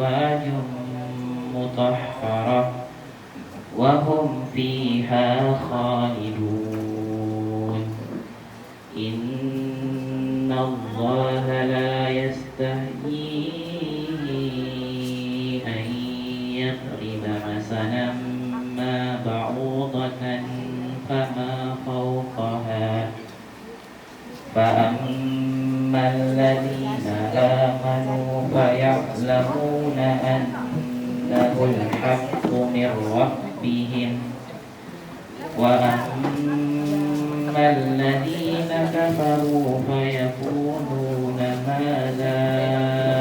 أزواج مطهرة وهم فيها خالدون إن الله لا يستحيي أن يضرب مثلا ما بعوضة فما فوقها فأما الذين آمنوا فيعلمون أنه الحق من ربهم وأما الذين كفروا فيقولون ماذا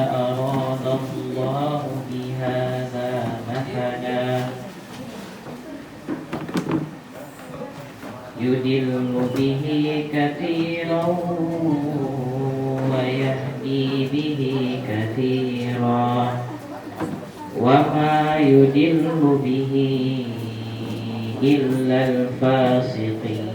أراد الله بهذا مثلا يضل به كثيرا ويهدي به كثيرا وما يضل به إلا الفاسقين.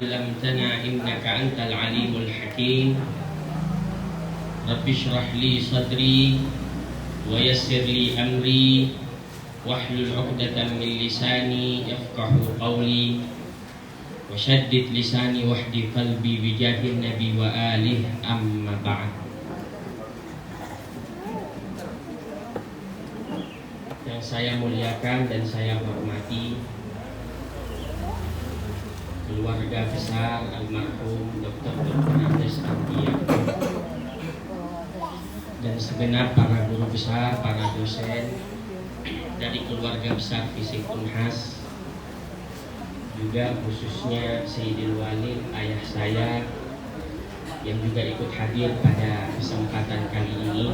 علمتنا إنك أنت العليم الحكيم رب اشرح لي صدري ويسر لي أمري واحلل عقدة من لساني يفقه قولي وشدد لساني واهدي قلبي بجاه النبي وآله أما بعد. Yang saya muliakan dan saya hormati keluarga besar almarhum Dr. Andes Andia dan segenap para guru besar, para dosen dari keluarga besar Fisik Unhas, juga khususnya Sayyidil Walid, ayah saya yang juga ikut hadir pada kesempatan kali ini,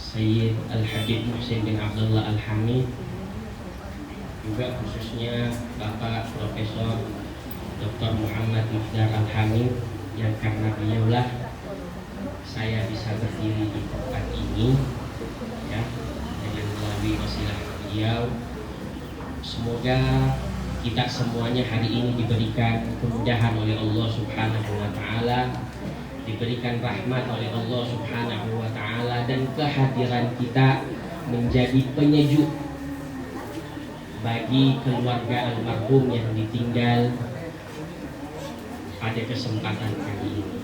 Sayyid Al-Habib Muhsin bin Abdullah Al-Hamid, juga khususnya Bapak Profesor Dr. Muhammad Muhdar Al-Hamid, yang karena beliaulah saya bisa berdiri di tempat ini, ya, dengan melalui wasilah beliau. Semoga kita semuanya hari ini diberikan kemudahan oleh Allah Subhanahu wa Ta'ala, diberikan rahmat oleh Allah Subhanahu wa Ta'ala, dan kehadiran kita menjadi penyejuk bagi keluarga almarhum yang ditinggal pada kesempatan kali ini.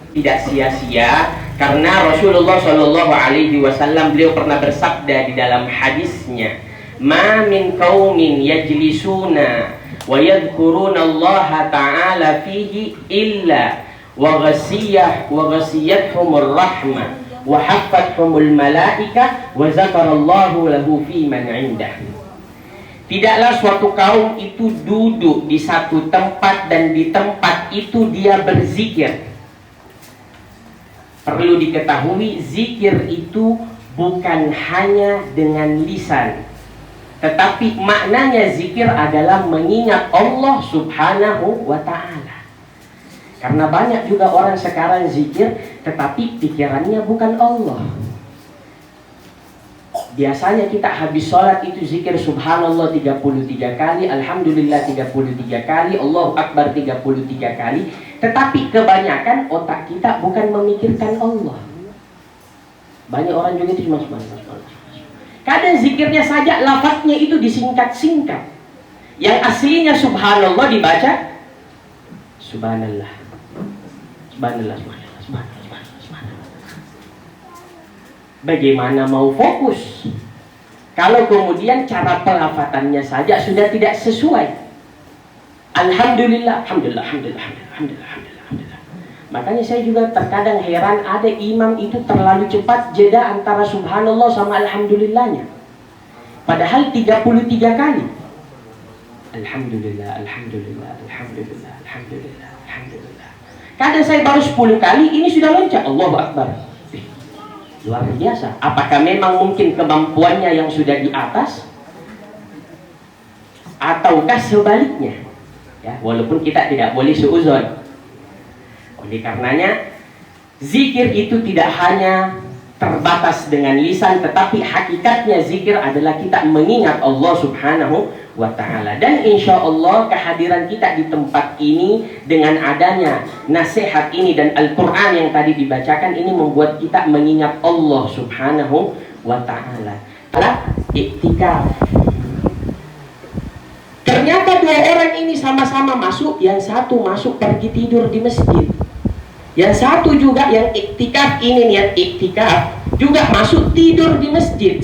Tidak sia-sia, karena Rasulullah Shallallahu Alaihi Wasallam beliau pernah bersabda di dalam hadisnya, "Ma min qaumin yajlisuna wa yadhkuruna Allah Ta'ala fihi illa wa ghasiyathumur rahmah wa haffathumul malaika wa zakarallahu lahu fi man 'indah." Tidaklah suatu kaum itu duduk di satu tempat dan di tempat itu dia berzikir. Perlu diketahui, zikir itu bukan hanya dengan lisan, tetapi maknanya zikir adalah mengingat Allah Subhanahu wa Ta'ala. Karena banyak juga orang sekarang zikir tetapi pikirannya bukan Allah. Biasanya kita habis sholat itu zikir subhanallah 33 kali, alhamdulillah 33 kali, Allahu Akbar 33 kali. Tetapi kebanyakan otak kita bukan memikirkan Allah. Banyak orang juga itu cuma subhanallah. Kadang zikirnya saja lafadznya itu disingkat-singkat. Yang aslinya subhanallah dibaca subhanallah. Subhanallah, subhanallah, subhanallah. Bagaimana mau fokus kalau kemudian cara pelafatannya saja sudah tidak sesuai? Alhamdulillah, alhamdulillah, alhamdulillah, alhamdulillah, alhamdulillah, alhamdulillah. Makanya saya juga terkadang heran, ada imam itu terlalu cepat jeda antara subhanallah sama alhamdulillahnya. Padahal 33 kali. Alhamdulillah, alhamdulillah, alhamdulillah, alhamdulillah, alhamdulillah. Kadang saya baru 10 kali, ini sudah loncat, Allahu Akbar. Luar biasa. Apakah memang mungkin kemampuannya yang sudah di atas, ataukah sebaliknya? Ya, walaupun kita tidak boleh suuzon. Oleh karenanya, zikir itu tidak hanya terbatas dengan lisan, tetapi hakikatnya zikir adalah kita mengingat Allah Subhanahu wa ta'ala. Dan insya Allah kehadiran kita di tempat ini dengan adanya nasihat ini dan Al-Quran yang tadi dibacakan ini membuat kita mengingat Allah Subhanahu wa ta'ala. Iktikaf. Ternyata dua orang ini sama-sama masuk, yang satu masuk pergi tidur di masjid, yang satu juga yang iktikaf ini niat iktikaf juga masuk tidur di masjid.